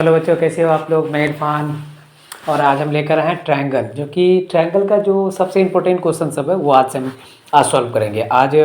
Hello बच्चों, कैसे हो आप लोग। मैं इरफान और आज हम लेकर आए हैं ट्रायंगल, जो कि ट्रायंगल का जो सबसे इम्पोर्टेंट क्वेश्चन सब है वो आज सॉल्व करेंगे। आज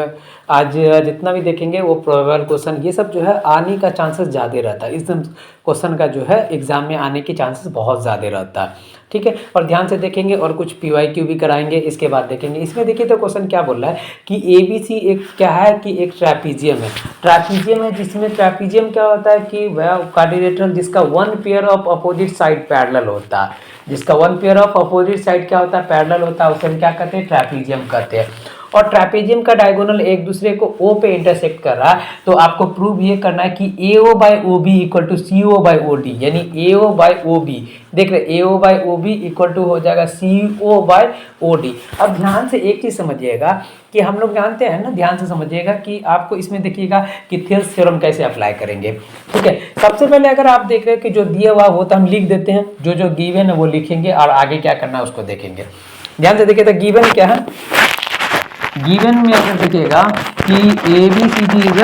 जितना भी देखेंगे वो प्रोबेबल क्वेश्चन ये सब जो है आने का चांसेस ज़्यादा रहता है। इस क्वेश्चन का जो है एग्जाम में आने के चांसेस बहुत ज़्यादा रहता है। ठीक है, और ध्यान से देखेंगे और कुछ PYQ भी कराएंगे। इसके बाद देखेंगे इसमें देखिए तो क्वेश्चन क्या बोल रहा है कि ABC एक क्या है कि एक ट्रैपीजियम है। ट्रैपीजियम है जिसमें ट्रैपीजियम क्या होता है कि वह क्वाड्रिलेटरल जिसका one pair of opposite side parallel होता है। जिसका one pair of opposite side क्या होता है, पैरेलल होता है, उसे हम क्या कहते हैं, ट्रैपीजियम कहते हैं। और ट्रैपीजियम का डायगोनल एक दूसरे को O पे इंटरसेक्ट कर रहा है, तो आपको प्रूव ये करना है कि AO by OB equal to CO by OD, यानी AO बाई OB देख रहे AO by OB equal to हो जाएगा CO बाई OD। अब ध्यान से एक चीज समझिएगा कि हम लोग जानते हैं ना, ध्यान से समझिएगा कि आपको इसमें देखिएगा कि थेल्स थ्योरम कैसे अप्लाई करेंगे। ठीक है, सबसे पहले अगर आप देख रहे हैं कि जो दिया हुआ वो तो हम लिख देते हैं, जो गिवन है वो लिखेंगे और आगे क्या करना है उसको देखेंगे। ध्यान से देखिए तो गिवन क्या है, गिवन में अगर देखिएगा कि ABCD इज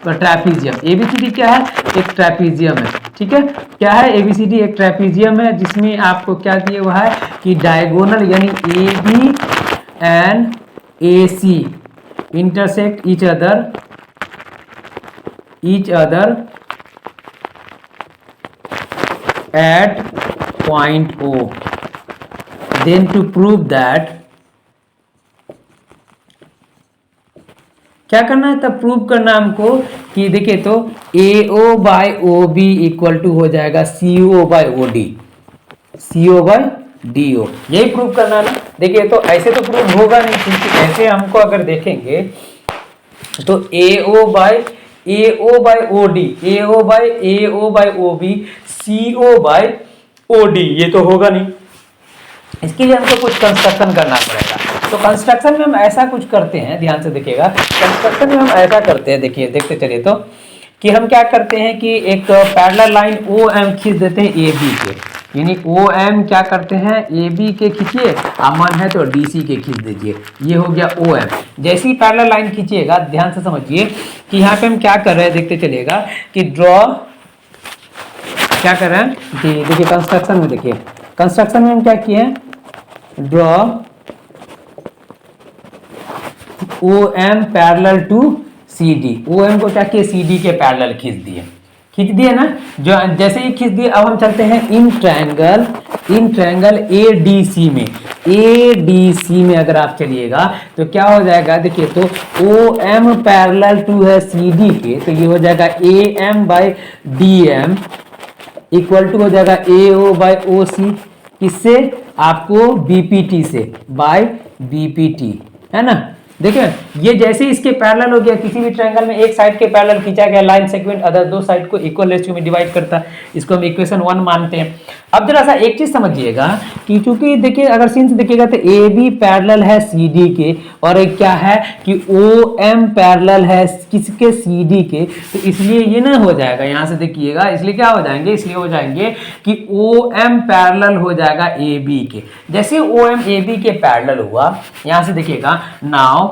ट्रैपीजियम। ABCD क्या है, एक ट्रैपीजियम है। ठीक है, क्या है ABCD, एक ट्रैपीजियम है जिसमें आपको क्या दिया हुआ है कि डायगोनल यानी AB and AC intersect each other at point O। Then to prove that क्या करना है, तब प्रूव करना हमको कि देखिए तो AO by OB equal to हो जाएगा CO by OD, CO by DO। यही प्रूव करना है ना। देखिए तो ऐसे तो प्रूव होगा नहीं, क्योंकि ऐसे हमको अगर देखेंगे तो AO by OD, AO by OB, CO by OD, ये तो होगा नहीं। इसके लिए हमको कुछ कंस्ट्रक्शन करना पड़ेगा। तो कंस्ट्रक्शन में हम ऐसा कुछ करते हैं, ध्यान से देखिएगा, कंस्ट्रक्शन में हम ऐसा करते हैं, देखिए देखते चलिए तो कि हम क्या करते हैं कि एक पैरेलल लाइन OM खींच देते हैं AB के, यानी OM क्या करते हैं AB के खींचिए, मन है तो DC के खींच दीजिए, ये हो गया OM। जैसी पैरेलल लाइन खींचिएगा, ध्यान से समझिए कि यहाँ पे हम क्या कर रहे हैं, देखते चलिएगा कि ड्रॉ क्या कर रहे हैं कि देखिए कंस्ट्रक्शन में, देखिए कंस्ट्रक्शन में हम क्या किए हैं, draw OM parallel to CD। OM को क्या किए, CD के पैरेलल खींच दिए ना। जो जैसे ही खींच दिए, अब हम चलते हैं इन ट्रायंगल ADC में। ADC में अगर आप चलिएगा तो क्या हो जाएगा, देखिए तो OM पैरेलल टू है CD के, तो ये हो जाएगा AM by DM equal to हो जाएगा AO बाई OC, किससे, आपको BPT से, बाय BPT, है ना। देखिए ये जैसे इसके पैरेलल हो गया, किसी भी ट्रायंगल में एक साइड के पैरेलल खींचा गया लाइन सेगमेंट अदर दो साइड को इक्वल रेशियो में डिवाइड करता है, इसको हम इक्वेशन 1 मानते हैं। अब जरा सा एक चीज समझिएगा कि चूंकि देखिए अगर सीन से देखिएगा तो AB पैरेलल है CD के, और एक क्या है कि OM पैरेलल है किसके, CD के, तो इसलिए ये ना हो जाएगा, यहां से देखिएगा, इसलिए क्या हो जाएंगे, इसलिए हो जाएंगे कि OM पैरेलल हो जाएगा AB के। जैसे OM AB के पैरेलल हुआ, यहां से देखिएगा नाउ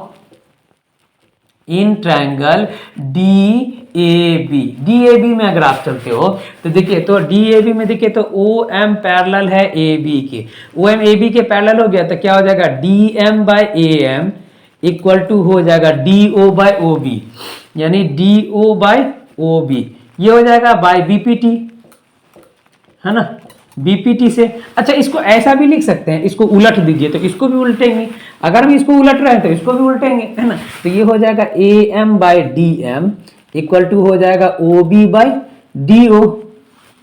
इन ट्रायंगल DAB में अगर आप चलते हो तो देखिए तो DAB में देखिए तो OM पैरेलल है AB के, OM AB के पैरेलल हो गया तो क्या हो जाएगा DM by AM equal to हो जाएगा DO बाई OB, यानी DO बाई OB, ये हो जाएगा बाई BPT, है ना, BPT से। अच्छा इसको ऐसा भी लिख सकते हैं, इसको उलट दीजिए तो इसको भी उल्टेंगे, अगर हम इसको उलट रहे हैं तो इसको भी उल्टेंगे, है ना। तो ये हो जाएगा AM by DM equal to हो जाएगा OB बाई DO।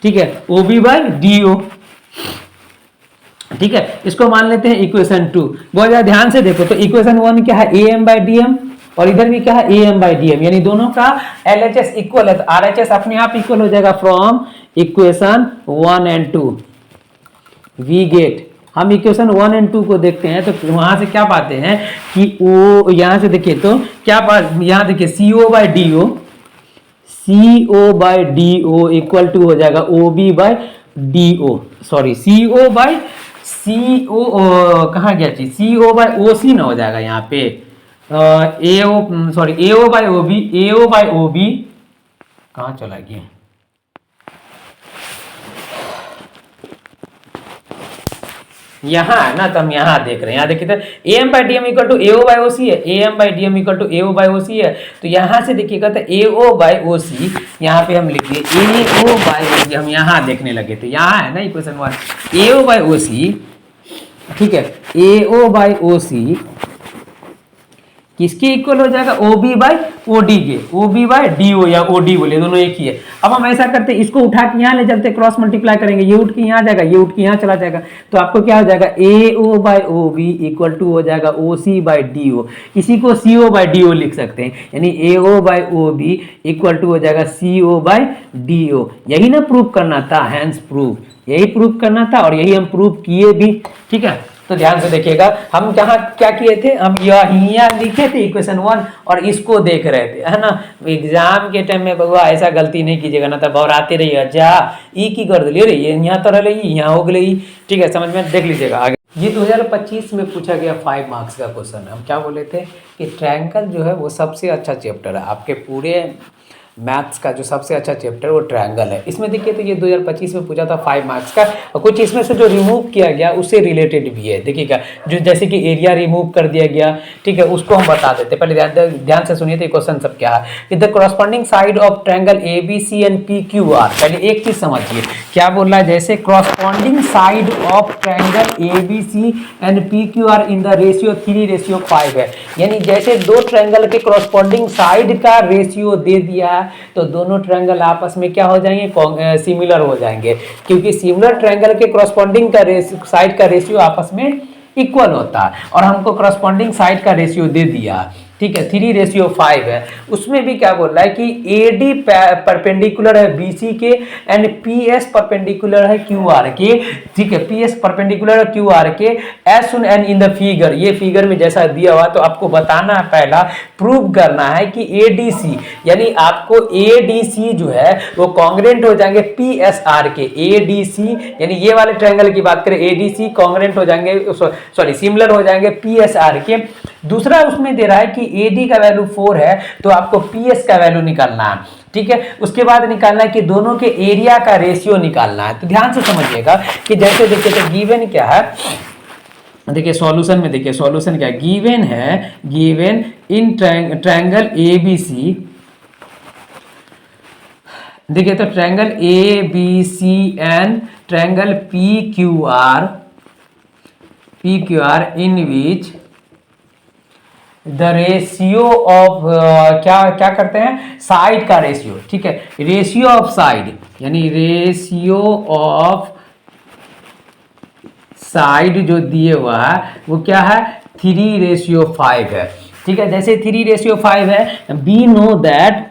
ठीक है, OB बाई DO। ठीक है, इसको मान लेते हैं इक्वेशन 2। बहुत ज्यादा ध्यान से देखो तो इक्वेशन 1 क्या है, AM बाई DM, और इधर भी क्या है AM बाई DM, यानी दोनों का LHS इक्वल है, तो RHS अपने आप इक्वल हो जाएगा from equation 1 and 2। We get, हम इक्वेशन 1 एंड 2 को देखते हैं तो वहां से क्या पाते हैं कि ओ, यहां से देखिए तो क्या बात, यहां देखिए CO by DO equal to हो जाएगा OB by DO, sorry CO by CO कहाँ गया चीज, CO बाई OC ना हो जाएगा यहाँ पे, AO बाई OB कहाँ चला गया? यहाँ है ना, तो हम यहाँ देख रहे हैं, यहाँ देखिए तो A M by D M equal to A O by O C है, A M by D M equal to A O by O C है। तो यहाँ से देखिएगा तो ए ओ बाई ओ सी, यहाँ पे हम लिखिए ए ओ बाई ओ सी, हम यहाँ देखने लगे थे, यहाँ है ना equation 1, A O by O सी, ठीक है, ए ओ बाई ओ सी किसके इक्वल हो जाएगा? O B by O D के, O B by D O या ओ डी बोले, दोनों एक ही है। अब हम ऐसा करते हैं, इसको उठा के यहाँ ले चलते, क्रॉस मल्टीप्लाई करेंगे, ये उठ के यहाँ जाएगा, ये उठ के यहाँ चला जाएगा, तो आपको क्या हो जाएगा? A O by O B equal to हो जाएगा ओ सी बाई डी ओ, इसी को सी ओ बाई डी ओ लिख सकते हैं, यानी A O by O B equal to हो जाएगा सी ओ बाई डी ओ। यही ना प्रूव करना था, हैंस प्रूव, यही प्रूव करना था और यही हम प्रूव किए भी, ठीक है। तो ध्यान से देखिएगा, हम जहाँ क्या किए थे, हम यहाँ लिखे थे इक्वेशन 1 और इसको देख रहे थे, है ना। एग्जाम के टाइम में बउआ ऐसा गलती नहीं कीजिएगा, ना तो बौराते रहिए, जा ई की कर दिलिए रे, ये यहाँ तो रही, यहाँ हो गई, ठीक है, समझ में, देख लीजिएगा आगे। ये 2025 में पूछा गया 5 मार्क्स का क्वेश्चन है। हम क्या बोले थे कि ट्रायंगल जो है वो सबसे अच्छा चैप्टर है, आपके पूरे मैथ्स का जो सबसे अच्छा चैप्टर वो ट्रायंगल है। इसमें देखिए तो ये 2025 में पूछा था 5 मार्क्स का, और कुछ इसमें से जो रिमूव किया गया उससे रिलेटेड भी है, देखिएगा, जो जैसे कि एरिया रिमूव कर दिया गया, ठीक है, उसको हम बता देते। पहले ध्यान से सुनिए तो क्वेश्चन सब क्या है कि the corresponding side of triangle A B C and P Q R. पहले एक चीज समझिए, क्या बोल रहा है, जैसे corresponding side of triangle A B C and P Q R in the ratio 3:5 है, यानी जैसे दो ट्रायंगल के कॉरस्पॉन्डिंग साइड का रेशियो दे दिया तो दोनों ट्रायंगल आपस में क्या हो जाएंगे? सिमिलर हो जाएंगे, क्योंकि सिमिलर ट्रायंगल के कॉरस्पॉन्डिंग का साइड का रेशियो आपस में इक्वल होता है, और हमको कॉरस्पॉन्डिंग साइड का रेशियो दे दिया, ठीक है, 3:5 है। उसमें भी क्या बोल रहा है कि ए डी परपेंडिकुलर है बी सी के एंड पी एस परपेंडिकुलर है क्यू आर के, ठीक है, पी एस परपेंडिकुलर है क्यू आर के, as shown and in the figure, ये फिगर में जैसा दिया हुआ, तो आपको बताना है, पहला प्रूव करना है कि ए डी सी, यानी आपको ए डी सी जो है वो कॉन्ग्रेंट हो जाएंगे पी एस आर के, ए डी सी यानी ये वाले ट्रायंगल की बात करें, ए डी सी कॉन्ग्रेंट हो जाएंगे, सॉरी सिमिलर हो जाएंगे पी एस आर के। दूसरा उसमें दे रहा है कि AD का वैल्यू 4 है, तो आपको PS का वैल्यू निकालना है, ठीक है। उसके बाद निकालना है कि दोनों के एरिया का रेशियो निकालना है। तो ध्यान से समझिएगा कि जैसे देखिए तो गिवन क्या है, देखिए सॉल्यूशन में, देखिए सॉल्यूशन क्या है, गिवन है, गिवन इन ट्रायंगल ABC, देखिए तो triangle ABC and triangle PQR in which the ratio of क्या क्या करते हैं, साइड का रेशियो, ठीक है, रेशियो ऑफ साइड, यानी रेशियो ऑफ साइड जो दिए हुआ है वो क्या है, 3:5 है, ठीक है। जैसे 3:5 है, वी नो दैट,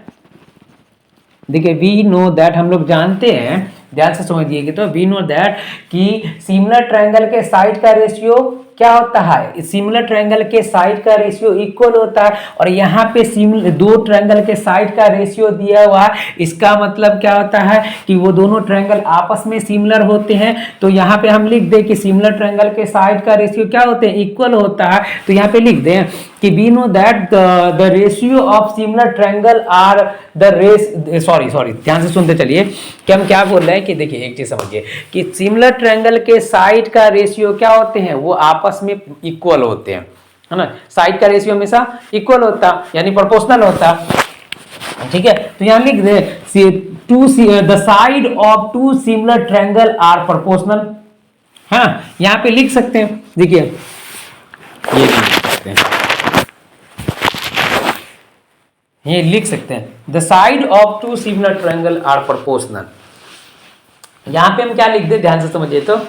देखिए वी नो दैट हम लोग जानते हैं, ध्यान से समझिएगा, तो वी नो दैट कि सिमिलर ट्रायंगल के साइड का रेशियो क्या होता है, सिमिलर ट्रायंगल के साइड का रेशियो इक्वल होता है, और यहाँ पे दो ट्रायंगल के साइड का रेशियो दिया हुआ है, इसका मतलब क्या होता है कि वो दोनों ट्रायंगल आपस में सिमिलर होते हैं। तो यहाँ पे हम लिख दें कि सिमिलर ट्रायंगल के साइड का रेशियो क्या होते हैं, इक्वल होता है। तो यहाँ पे लिख दें कि we know that the ratio of similar triangle are the sorry ध्यान से सुनते चलिए कि हम क्या बोल रहे हैं, कि देखिए एक चीज समझिए कि सिमिलर ट्रायंगल के साइड का रेशियो क्या होते हैं, वो आपस में इक्वल होते हैं, है ना। साइड का रेशियो हमेशा इक्वल होता, यानी प्रोपोर्शनल होता, ठीक है। तो यहां लिख दे the side of two similar triangle are proportional, हाँ यहां पे लिख सकते हैं, देखिए ये लिख सकते हैं, ये लिख सकते हैं the side of two similar triangle are proportional. यहां पे हम क्या लिख दे, ध्यान से समझिए, तो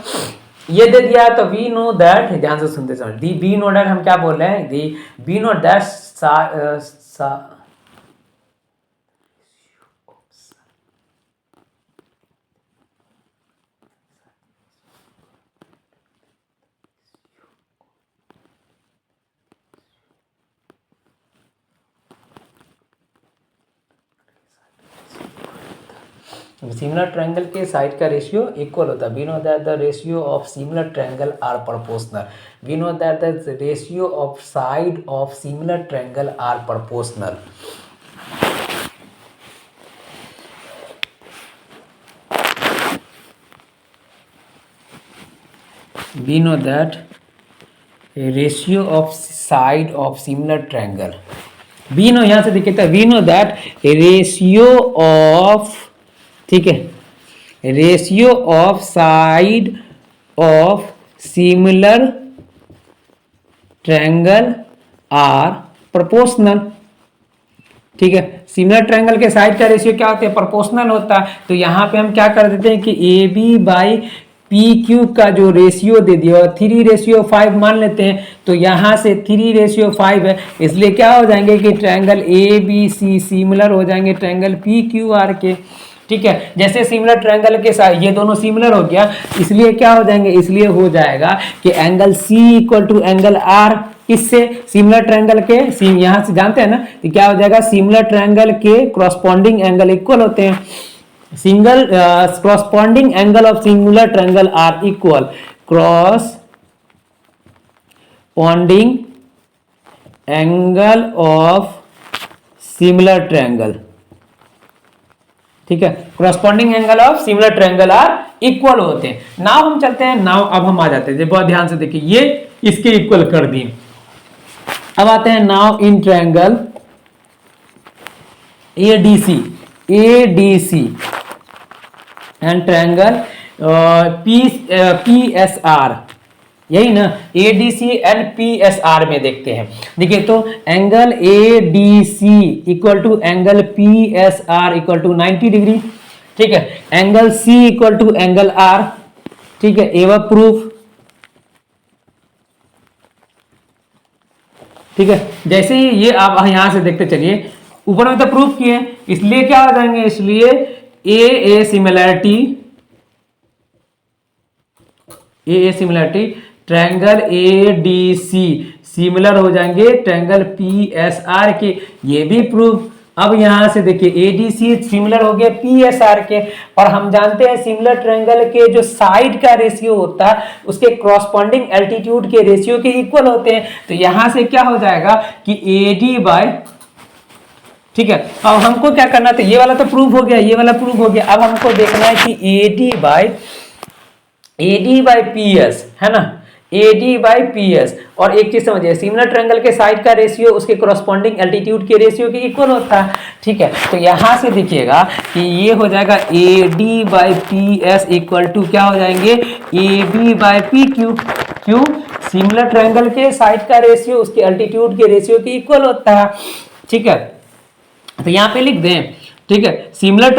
ये दे दिया, तो वी नो दैट, ध्यान से सुनते समझ, दी वी नो दैट हम क्या बोल रहे हैं, the we know that similar triangle के साइड का रेशियो इक्वल होता है। We know that the ratio of similar triangle are proportional, we know that the ratio of side of similar triangle are proportional. We know that ratio of side of similar triangle, we know, यहां से देखिए तो we know that ratio of, ठीक है, ratio of side of similar triangle are proportional, ठीक है। Similar triangle के side का रेशियो क्या होता है, प्रोपोर्शनल होता है। तो यहाँ पे हम क्या कर देते हैं कि A B by P Q का जो रेशियो दे दिया और 3:5 मान लेते हैं। तो यहाँ से 3:5 है, इसलिए क्या हो जाएंगे कि triangle A B C similar हो जाएंगे ट्रायंगल पी क्यू आर के, ठीक है। जैसे सिमिलर ट्रायंगल के साथ ये दोनों सिमिलर हो गया, इसलिए क्या हो जाएंगे, इसलिए हो जाएगा कि angle C equal to angle R, किससे, सिमिलर ट्रायंगल के, यहां से जानते हैं ना, तो क्या हो जाएगा, सिमिलर ट्रायंगल के कॉरस्पॉन्डिंग एंगल इक्वल होते हैं, single corresponding angle of singular triangle are equal corresponding angle of similar triangle, ठीक है। Corresponding angle of similar triangle are equal होते हैं। नाउ हम चलते हैं, नाउ अब हम आ जाते हैं, बहुत ध्यान से देखिए, ये इसके इक्वल कर दिए। अब आते हैं now in triangle ADC, ADC and triangle PSR, यही ना, एडीसी एंड पीएसआर में देखते हैं। देखिए तो angle ADC equal to angle PSR equal to 90 degree, ठीक है। Angle C equal to angle R, ठीक है, एवं प्रूफ, ठीक है। जैसे ही ये आप यहां से देखते चलिए, ऊपर में तो प्रूफ किए, इसलिए क्या हो जाएंगे, इसलिए A similarity, A similarity triangle ADC similar हो जाएंगे ट्रायंगल पीएसआर के, ये भी प्रूफ। अब यहां से देखिए एडीसी सिमिलर हो गया पीएसआर के, और हम जानते हैं सिमिलर ट्रायंगल के जो साइड का रेशियो होता है उसके कॉरस्पॉन्डिंग एल्टीट्यूड के रेशियो के इक्वल होते हैं। तो यहां से क्या हो जाएगा कि एडी बाय, ठीक है। अब हमको क्या करना था, ये वाला तो प्रूफ हो गया, ये वाला प्रूफ हो गया। अब हमको देखना है कि एडी बाय पीएस, है ना, एडी बाई पी एस। और एक चीज समझिए, सिमिलर ट्रायंगल के साइड का रेशियो उसके कॉरस्पॉन्डिंग एल्टीट्यूड के रेशियो के इक्वल होता है, ठीक है। तो यहां से देखिएगा कि ये हो जाएगा A D by P S equal to क्या हो जाएंगे, A B by P Q. क्यों, सिमिलर ट्रायंगल के साइड का रेशियो उसके एल्टीट्यूड के रेशियो के इक्वल होता है, ठीक है। तो यहां पे लिख दें, ठीक है, similar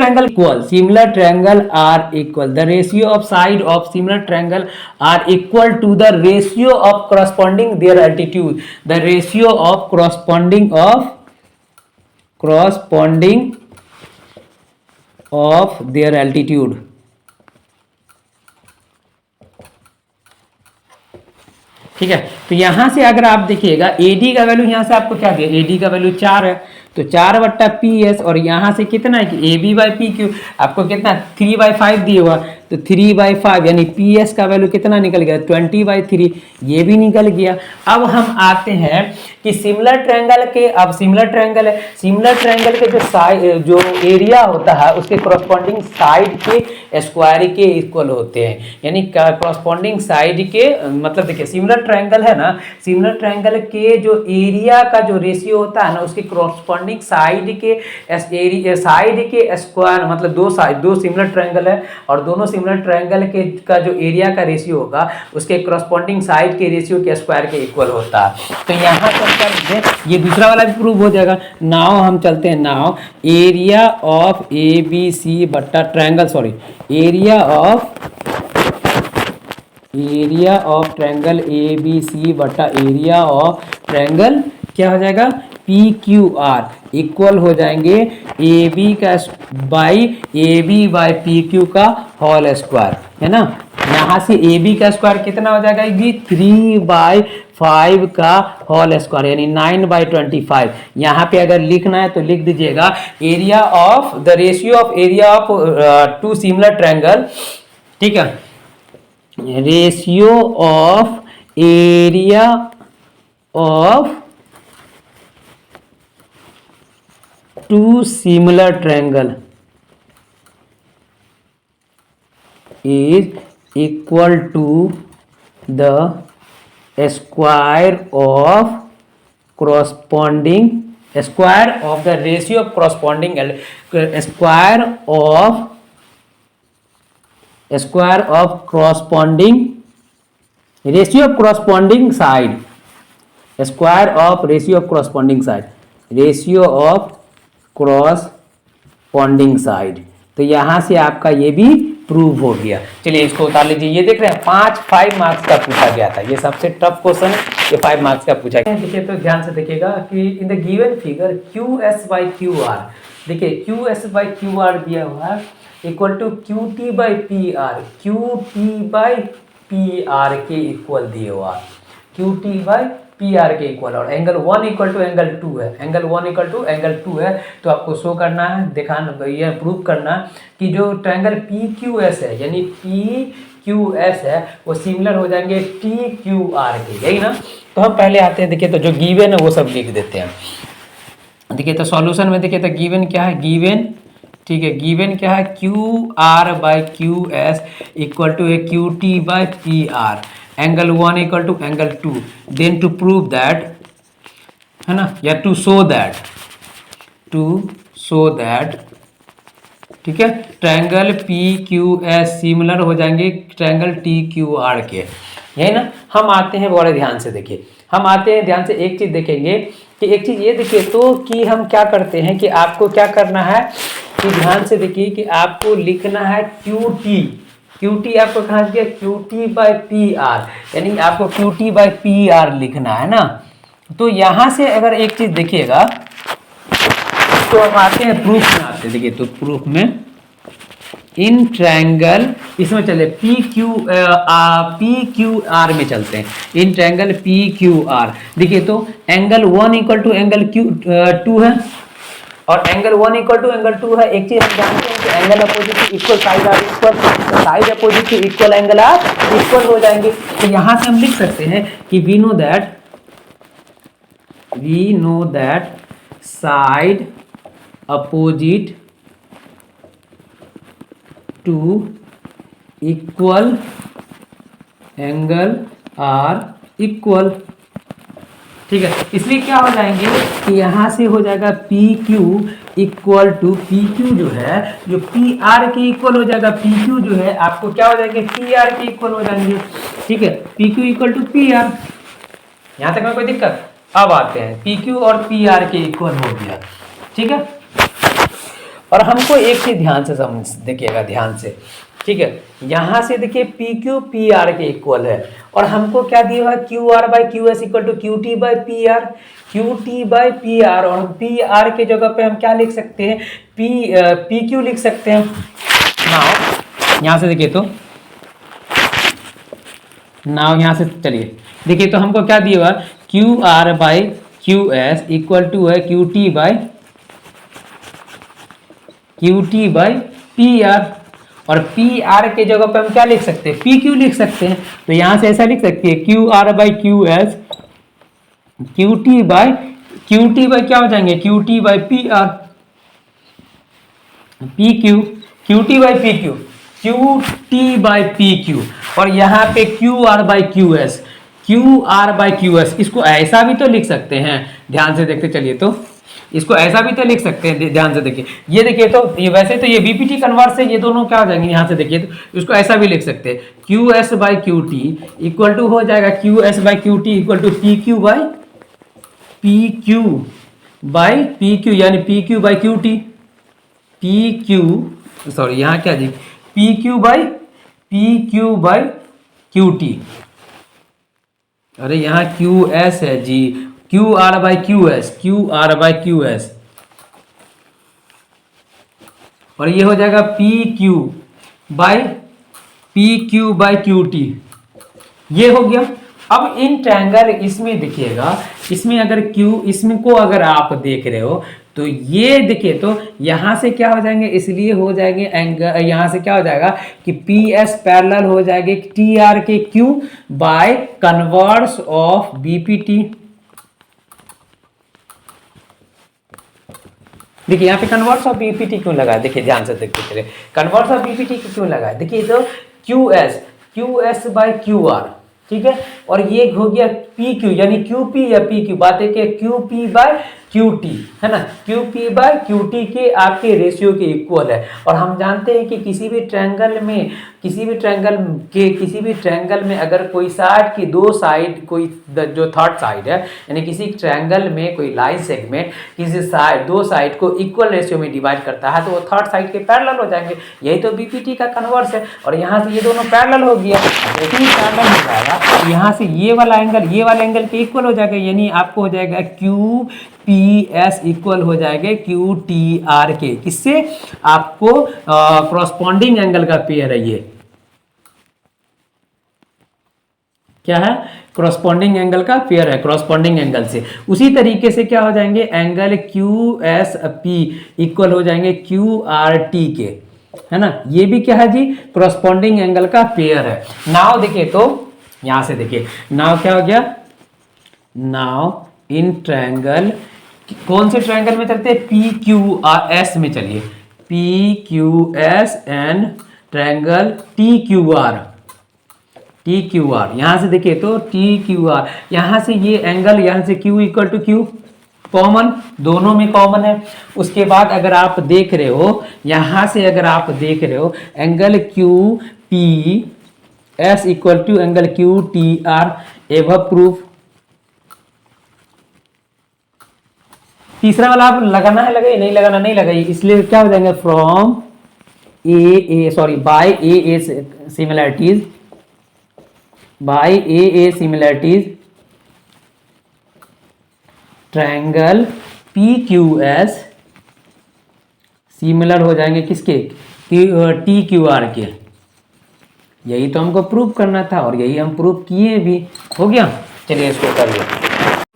triangle are equal the ratio of side of similar triangle are equal to the ratio of corresponding their altitude, the ratio of corresponding of their altitude, ठीक है। तो यहां से अगर आप देखिएगा एडी का वैल्यू, यहां से आपको क्या दिया, एडी का वैल्यू 4 है, तो 4/PS, और यहां से कितना है कि A B by P Q, आपको कितना 3/5 दिए हुआ, तो 3/5 यानी PS का वैल्यू कितना निकल गया 20/3, ये भी निकल गया। अब हम आते हैं कि सिमिलर ट्रायंगल के, अब सिमिलर ट्रायंगल है, सिमिलर ट्रायंगल के जो एरिया होता है उसके कॉरस्पॉन्डिंग साइड के स्क्वायर के इक्वल होते हैं, यानी कॉरस्पॉन्डिंग साइड के, मतलब देखिए सिमिलर ट्रायंगल है ना, सिमिलर ट्रायंगल के जो एरिया का जो रेशियो होता है ना उसके कॉरस्पॉन्डिंग साइड के स्क्वायर, मतलब दो सिमिलर ट्रायंगल है और दोनों सिमिलर ट्रायंगल के का जो एरिया का रेशियो होगा उसके कॉरस्पॉन्डिंग साइड के रेशियो के स्क्वायर के इक्वल होता है। तो यहाँ चलकर ये दूसरा वाला भी प्रूव हो जाएगा। नाउ हम चलते हैं, now area of A B C बट्टा triangle, sorry, area of triangle A B C बट्टा एरिया ऑफ ट्रायंगल क्या हो जाएगा पी क्यू आर इक्वल हो जाएंगे ए बी का बाई पी क्यू का होल स्क्वायर, है ना। यहाँ से ए बी का स्क्वायर कितना हो जाएगा, 3/5 का होल स्क्वायर यानी 9/25। यहाँ पे अगर लिखना है तो लिख दीजिएगा area of the ratio of area of two similar triangle, ठीक है, ratio of area of two similar triangle is equal to the square of corresponding square of the ratio of corresponding square of corresponding ratio of corresponding side square of ratio of corresponding side ratio of corresponding side। तो यहां से आपका ये भी prove हो गया। चलिए इसको उतार लीजिए। ये देख रहे हैं 5 मार्क्स का पूछा गया था, ये सबसे टफ क्वेश्चन है, ये 5 मार्क्स का पूछा गया। देखिए तो ध्यान से देखिएगा कि in the given figure Q S by Q R, देखिए Q S by Q R दिया हुआ है equal to Q T by P R, Q T by P R के इक्वल दिए हुआ, Q T by P R के equal, और angle 1 equal to angle 2 है, एंगल 1 इक्वल टू एंगल 2 है। तो आपको शो करना है, दिखाना, ये प्रूव करना कि जो ट्रायंगल पी क्यू एस है यानी पी क्यू एस है वो सिमिलर हो जाएंगे टी क्यू आर के, यही ना। तो हम पहले आते हैं, देखिए तो जो गिवन है वो सब लिख देते हैं। देखिए तो सॉल्यूशन में देखिए तो गिवन क्या है, गिवन, ठीक है, गिवन क्या है, Q R by Q S equal to A Q T by P R, angle 1 equal to angle 2, then to prove that, है ना, या टू शो दैट, ठीक है, triangle P Q S similar हो जाएंगे ट्रायंगल टी क्यू आर के, यही ना। हम आते हैं बड़े ध्यान से, देखिए हम आते हैं ध्यान से, एक चीज देखेंगे कि एक चीज ये देखिए तो कि हम क्या करते हैं कि आपको क्या करना है कि ध्यान से देखिए कि आपको लिखना है क्यू टी आपको कहाँ दिया, Q T by P are, यानी आपको Q T by P are लिखना है ना। तो यहाँ से अगर एक चीज देखिएगा तो हम आते हैं प्रूफ में आते हैं, देखिए तो प्रूफ में इन ट्रायंगल, इसमें चले पी क्यू आर में चलते हैं, in triangle P Q R, देखिए तो एंगल 1 इक्वल टू एंगल 2 है और एंगल 1 इक्वल टू एंगल 2 है। एक चीज हम जानते हैं कि एंगल अपोजिट की equal, side are equal, side opposite की इक्वल, एंगल आर इक्वल हो जाएंगे। तो यहां से हम लिख सकते हैं कि we know that side opposite to equal angle are equal, ठीक है। इसलिए क्या हो जाएंगे कि यहाँ से हो जाएगा P Q equal to, P Q जो है जो पी आर के इक्वल हो जाएगा, पी क्यू जो है आपको क्या हो जाएंगे, पी आर के इक्वल हो जाएंगे, ठीक है, P Q equal to P R. यहाँ तक में कोई दिक्कत? अब आते हैं पी क्यू और पी आर के इक्वल हो गया, ठीक है। और हमको एक चीज ध्यान से समझ देखिएगा, ध्यान से, ठीक है, यहां से देखिए पी क्यू पी आर के इक्वल है और हमको क्या दिया है, Q R by Q S equal to Q T by P R, Q T by P R, और हम पी आर के जगह पे हम क्या लिख सकते हैं, पी क्यू लिख सकते हैं। नाउ यहां से देखिए तो, नाउ यहां से चलिए देखिए तो हमको क्या दिया हुआ, Q R by Q S equal to है Q T by P R, और पी आर के जगह पे हम क्या लिख सकते हैं, पी क्यू लिख सकते हैं। तो यहां से ऐसा लिख सकते हैं Q R by Q S, Q T by क्या हो जाएंगे, Q T by P are, P Q, Q T by P Q, Q T by P Q, और यहाँ पे Q R by Q S, Q R by Q S. इसको ऐसा भी तो लिख सकते हैं, ध्यान से देखते चलिए तो, इसको ऐसा भी तो लिख सकते हैं, ध्यान से देखिए, ये देखिए तो ये वैसे तो ये बीपीटी कन्वर्ट से ये दोनों क्या हो जाएंगे, यहाँ से देखिए तो इसको ऐसा भी लिख सकते हैं, Q S by Q T equal to हो जाएगा Q S by Q T equal to P Q by P Q, यानी P Q by Q T, P Q sorry यहाँ क्या जी, P Q by Q T, अरे यहाँ Q S है जी, Q R by Q S, Q R by Q S, और ये हो जाएगा P Q by Q T, ये हो गया। अब इन ट्रायंगल इसमें देखिएगा, इसमें अगर क्यू, इसमें को अगर आप देख रहे हो तो ये देखिए तो यहाँ से क्या हो जाएंगे, इसलिए हो जाएंगे एंगल, यहाँ से क्या हो जाएगा कि पी एस पैरेलल हो जाएंगे टी आर के Q by converse of BPT. देखिए यहाँ पे कन्वर्स ऑफ बीपीटी क्यों लगा है, देखिए ध्यान से देखते चलिए कन्वर्स ऑफ बीपीटी क्यों लगा है। देखिए तो Q S by Q R, ठीक है। और ये हो गया पी क्यू, यानी क्यू पी या पी क्यू, बात है कि Q P by Q T, है ना, Q P by Q T के आपके रेशियो के इक्वल है। और हम जानते हैं कि किसी भी ट्रायंगल में अगर कोई साइड की दो साइड, कोई जो थर्ड साइड है, यानी किसी ट्रायंगल में कोई लाइन सेगमेंट किसी साइड, दो साइड को इक्वल रेशियो में डिवाइड करता है, तो वो थर्ड साइड के पैरेलल हो जाएंगे। यही तो बीपीटी का कन्वर्स है। और यहाँ से ये दोनों पैरेलल हो गया, जैसे ही पैरेलल हो जाएगा तो यहाँ से ये वाला एंगल के इक्वल हो जाएगा, यानी आपको हो जाएगा क्यू पी एस इक्वल हो जाएगा क्यू टी आर के। किससे? आपको कॉरस्पॉन्डिंग एंगल का पेयर है ये, क्या है? कॉरस्पॉन्डिंग एंगल का पेयर है, कॉरस्पॉन्डिंग एंगल से। उसी तरीके से क्या हो जाएंगे, angle Q S P equal हो जाएंगे क्यू आर टी के, है ना। ये भी क्या है जी? कॉरस्पॉन्डिंग एंगल का पेयर है। नाउ देखिए, तो यहां से देखिए, नाउ क्या हो गया, नाउ इन ट्रायंगल, कौन से ट्रायंगल में चलते हैं? पी क्यू आर एस में चलिए, P Q S and triangle T Q R, T Q R. यहां से देखिए तो टी क्यू आर, यहां से ये एंगल, यहां से Q equal to Q, common, दोनों में कॉमन है। उसके बाद अगर आप देख रहे हो, यहां से अगर आप देख रहे हो, angle Q P S equal to angle Q T R, एवं प्रूफ। तीसरा वाला आप लगाना है, लगाइए, नहीं लगाना नहीं लगाइए, इसलिए क्या हो जाएंगे, from by a similarities, by a similarities triangle P Q S similar हो जाएंगे किसके? टी क्यू आर के। यही तो हमको प्रूव करना था और यही हम प्रूव किए भी। हो गया, चलिए इसको करिए।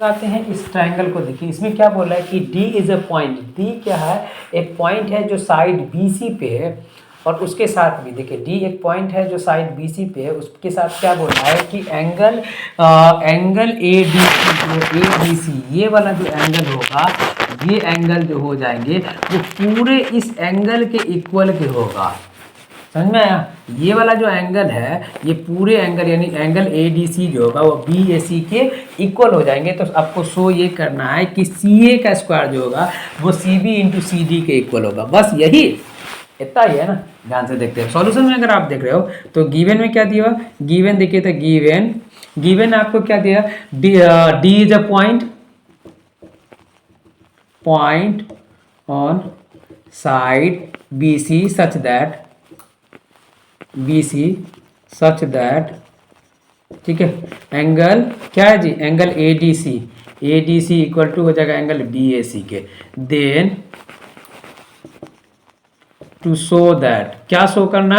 आते हैं इस ट्रायंगल को, देखिए इसमें क्या बोला है कि D is a point. D क्या है? एक पॉइंट है जो साइड BC पे है, और उसके साथ भी देखिए D एक पॉइंट है जो साइड BC पे है, उसके साथ क्या बोला है कि एंगल ADC, ये वाला जो एंगल होगा, ये एंगल जो हो जाएंगे वो पूरे इस एंगल के इक्वल के होगा। समझ में आया? ये वाला जो एंगल है, ये पूरे एंगल यानी एंगल ADC जो होगा वो BAC के इक्वल हो जाएंगे। तो आपको शो ये करना है कि CA का स्क्वायर जो होगा वो CB इंटू CD के इक्वल होगा। बस यही, इतना ही है ना। ध्यान से देखते हैं सॉल्यूशन में। अगर आप देख रहे हो तो गिवन में क्या दिया, गिवन देखिए तो गिवन आपको क्या दिया, D is a point on side BC such that, ठीक है, एंगल क्या है जी, एंगल ADC इक्वल टू हो जाएगा एंगल BAC के। देन टू शो दैट, क्या शो करना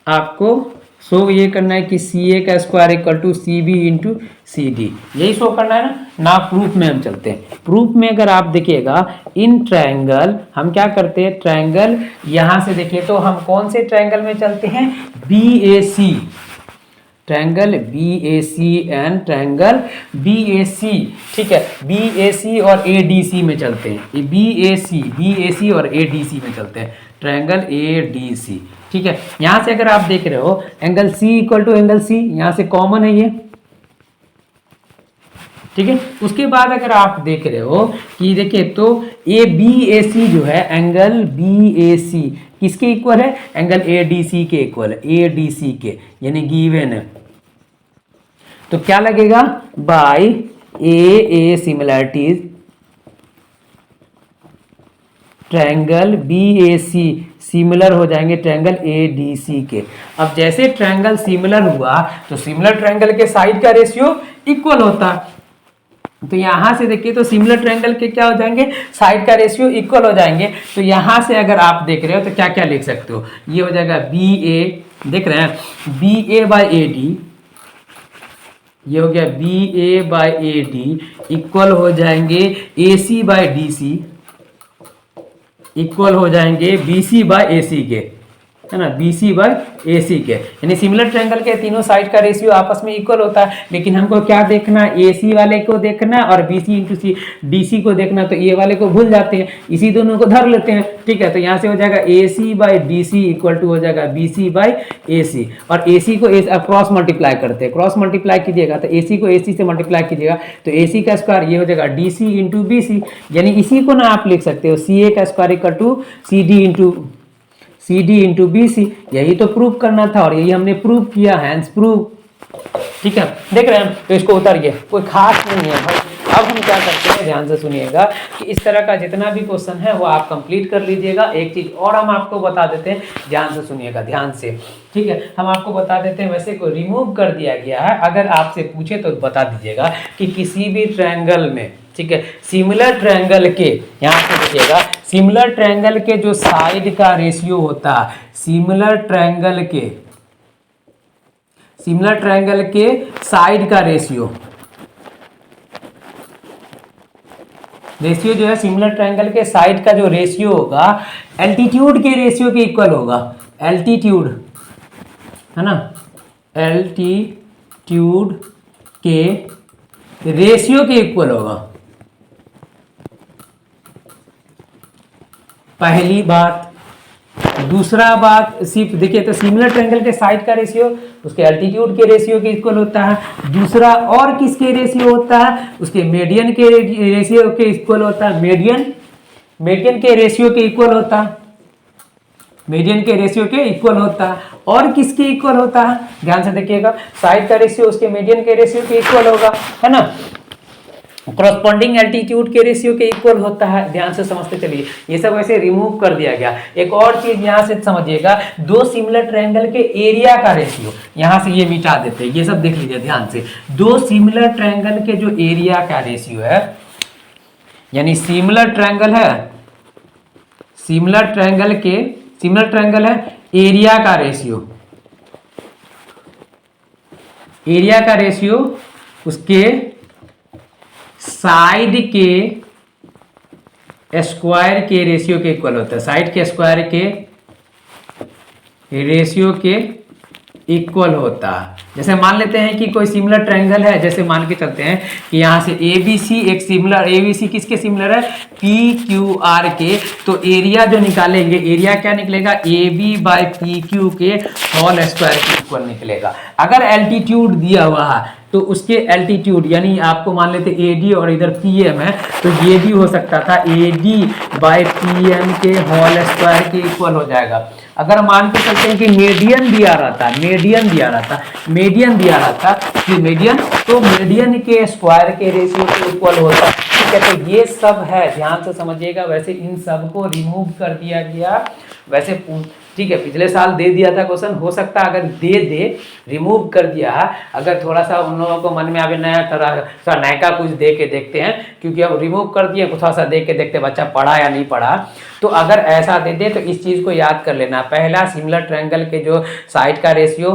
आपको, शो ये करना है कि CA का square equal to CB into CD, यही शो करना है ना। प्रूफ में हम चलते हैं। प्रूफ में अगर आप देखिएगा, इन ट्रायंगल हम क्या करते हैं, ट्रायंगल यहां से देखिए तो हम कौन से ट्रायंगल में चलते हैं, BAC, triangle BAC and triangle BAC, ठीक है, BAC और ADC में चलते हैं। BAC और ADC में चलते हैं, ट्रायंगल ADC, ठीक है। यहां से अगर आप देख रहे हो angle C equal to angle C, यहां से कॉमन है ये, ठीक है। उसके बाद अगर आप देख रहे हो कि देखिए तो BAC जो है, एंगल BAC किसके इक्वल है, एंगल ADC के इक्वल है, ADC के, यानी गिवन है। तो क्या लगेगा, bye a similarities triangle BAC similar हो जाएंगे ट्रायंगल ADC के। अब जैसे ट्रायंगल सिमिलर हुआ तो सिमिलर ट्रायंगल के साइड का रेशियो इक्वल होता, तो यहां से देखिए तो सिमिलर ट्रायंगल के क्या हो जाएंगे, साइड का रेशियो इक्वल हो जाएंगे। तो यहां से अगर आप देख रहे हो तो क्या क्या लिख सकते हो, ये हो जाएगा BA, देख रहे हैं, BA बाय AD, ये हो गया BA बाय AD इक्वल हो जाएंगे AC बाय DC, इक्वल हो जाएंगे BC बाय AC के। है ना, BC बाय AC के, यानी सिमिलर ट्रायंगल के तीनों साइड का रेशियो आपस में इक्वल होता है। लेकिन हमको क्या देखना, AC वाले को देखना और BC इंटू DC को देखना, तो ये वाले को भूल जाते हैं, इसी दोनों को धर लेते हैं। ठीक है, तो यहाँ से हो जाएगा AC by DC equal to हो जाएगा BC बाई AC, और AC को क्रॉस मल्टीप्लाई करते हैं, क्रॉस मल्टीप्लाई कीजिएगा तो AC को AC से मल्टीप्लाई कीजिएगा तो AC का स्क्वायर ये हो जाएगा DC इंटू BC, यानी इसी को ना आप लिख सकते हो CA का square equal to CD into BC। यही तो प्रूव करना था और यही हमने प्रूव किया, हैंस प्रूव। ठीक है, देख रहे हैं, तो इसको उतारिए, कोई खास नहीं है भाई। अब हम क्या करते हैं, ध्यान से सुनिएगा कि इस तरह का जितना भी क्वेश्चन है वो आप कंप्लीट कर लीजिएगा। एक चीज और हम आपको बता देते हैं, ध्यान से सुनिएगा, ध्यान से। ठीक है, हम आपको बता देते हैं, वैसे को रिमूव कर दिया गया है, अगर आपसे पूछे तो बता दीजिएगा कि किसी भी ट्रायंगल में, ठीक है, सिमिलर ट्रायंगल के, यहाँ पे देखिएगा, सिमिलर ट्रायंगल के जो साइड का रेशियो होता है, सिमिलर ट्रायंगल के साइड का रेशियो जो है, सिमिलर ट्रायंगल के साइड का जो रेशियो होगा एल्टीट्यूड के रेशियो के इक्वल होगा। एल्टीट्यूड है ना, एल्टीट्यूड के रेशियो के इक्वल होगा। पहली बात। दूसरा बात, सिर्फ देखिए तो सिमिलर ट्रायंगल के साइड का रेशियो उसके एल्टीट्यूड के रेशियो के इक्वल होता है। दूसरा और किसके रेशियो होता है, उसके मीडियन के रेशियो के इक्वल होता है। मीडियन के रेशियो के इक्वल होता है, मीडियन के रेशियो के इक्वल होता है। और किसके इक्वल होता है, ध्यान से देखिएगा, साइड का रेशियो उसके मीडियन के रेशियो के इक्वल होगा, है ना। कॉरस्पॉन्डिंग एल्टीट्यूड के रेशियो के इक्वल होता है। ध्यान से समझते चलिए, ये सब वैसे रिमूव कर दिया गया। एक और चीज यहाँ से समझिएगा, दो सिमिलर ट्रायंगल के एरिया का रेशियो, यहाँ से ये मिटा देते हैं, ये सब देख लीजिए ध्यान से। दो सिमिलर ट्रायंगल के जो एरिया का रेशियो है, यानी सिमिलर ट्रायंगल है, सिमिलर ट्रायंगल है, एरिया का रेशियो उसके साइड के स्क्वायर के रेशियो के इक्वल होता है। साइड के स्क्वायर के रेशियो के इक्वल होता है। जैसे मान लेते हैं कि कोई सिमिलर ट्रायंगल है, जैसे मान के चलते हैं कि यहाँ से ABC एक सिमिलर, ABC किसके सिमिलर है, PQR के, तो एरिया जो निकालेंगे, एरिया क्या निकलेगा, AB बाई PQ के होल स्क्वायर के इक्वल निकलेगा। अगर एल्टीट्यूड दिया हुआ है तो उसके एल्टीट्यूड, यानी आपको मान लेते AD और इधर PM है, तो ये भी हो सकता था AD बाई PM के होल स्क्वायर के इक्वल हो जाएगा। अगर मान के चलते हैं कि मीडियन दिया रहता कि मीडियन, तो मीडियन के स्क्वायर के रेशियो के इक्वल होता। ठीक है, तो ये सब है, ध्यान से समझिएगा। वैसे इन सब को रिमूव कर दिया गया, वैसे ठीक है, पिछले साल दे दिया था क्वेश्चन, हो सकता है अगर दे रिमूव कर दिया है, अगर थोड़ा सा उन लोगों को मन में अभी नया थोड़ा नयका कुछ दे के देखते हैं, क्योंकि अब रिमूव कर दिए, थोड़ा सा दे के देखते बच्चा पढ़ा या नहीं पढ़ा। तो अगर ऐसा दे दे तो इस चीज़ को याद कर लेना। पहला, सिमिलर ट्रायंगल के जो साइड का रेशियो,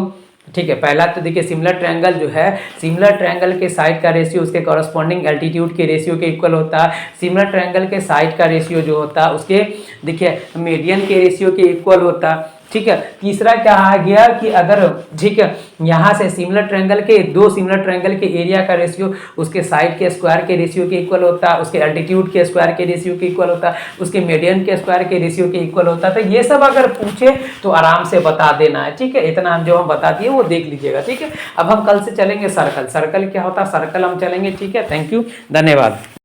ठीक है, पहला तो देखिए सिमिलर ट्रायंगल जो है, सिमिलर ट्रायंगल के साइड का रेशियो उसके कॉरस्पॉन्डिंग एल्टीट्यूड के रेशियो के इक्वल होता है। सिमिलर ट्रायंगल के साइड का रेशियो जो होता है उसके देखिए मीडियन के रेशियो के इक्वल होता है। ठीक है, तीसरा क्या आ गया कि अगर, ठीक है, यहाँ से सिमिलर ट्रायंगल के, दो सिमिलर ट्रायंगल के एरिया का रेशियो उसके साइड के स्क्वायर के रेशियो के इक्वल होता है, उसके एल्टीट्यूड के स्क्वायर के रेशियो के इक्वल होता है, उसके मीडियन के स्क्वायर के रेशियो के इक्वल होता है। तो ये सब अगर पूछे तो आराम से बता देना है। ठीक है, इतना हम जो हम बता दिए वो देख लीजिएगा। ठीक है, अब हम कल से चलेंगे सर्कल। सर्कल क्या होता है, सर्कल हम चलेंगे। ठीक है, थैंक यू, धन्यवाद।